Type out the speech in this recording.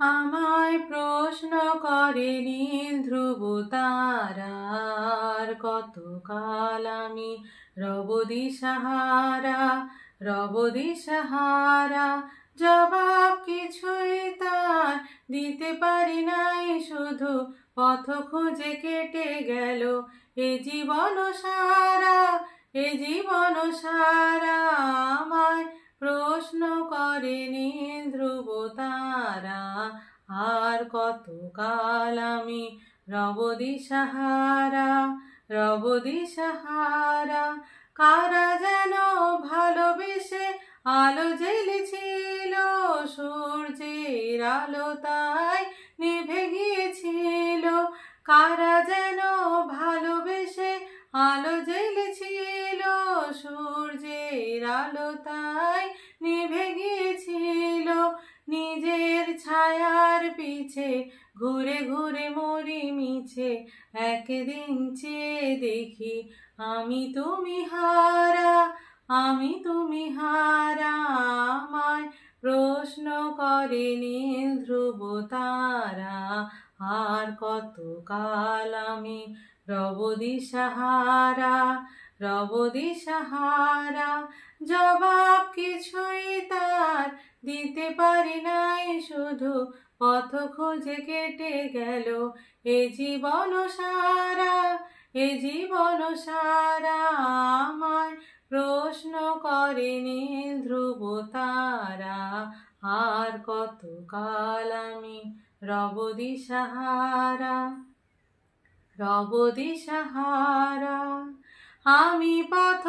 আমায় প্রশ্ন করে নীল ধ্রুব তারার, কতকাল আমি রব দিশাহারা, রব দিশাহারা। জবাব কিছুই তার দিতে পারি নাই, শুধু পথ খুঁজে কেটে গেল এ জীবন সারা, এ জীবন সারা। আমায় প্রশ্ন করে নীল ধ্রুব তারা, আর কতকাল আমি রব দিশাহারা, রব দিশাহারা। কারা যেন ভালোবেসে আলো জ্বেলেছিল, সূর্যের আলো তাই নিভে গিয়েছিল। কারা যেন ভালোবেসে আলো জ্বেলেছিল, সূর্যের আলো তাই নিভে গিয়েছিল। নিজের ছায়ার পিছে ঘুরে ঘুরে মরি মিছে, একদিন চেয়ে দেখি আমি তুমি হারা, আমি তুমি হারা। আমায় প্রশ্ন করে নীল ধ্রুব তারা, আর কতকাল আমি রব দিশাহারা, রব দিশাহারা। জবাব কিছুই তার দিতে পারি নাই, শুধু পথ খুঁজে কেটে গেল এ জীবন সারা, এ জীবন সারা। আমায় প্রশ্ন করে নীল ধ্রুব তারা, আর কতকাল আমি রব দিশাহারা, রব দিশাহারা। আমি পথ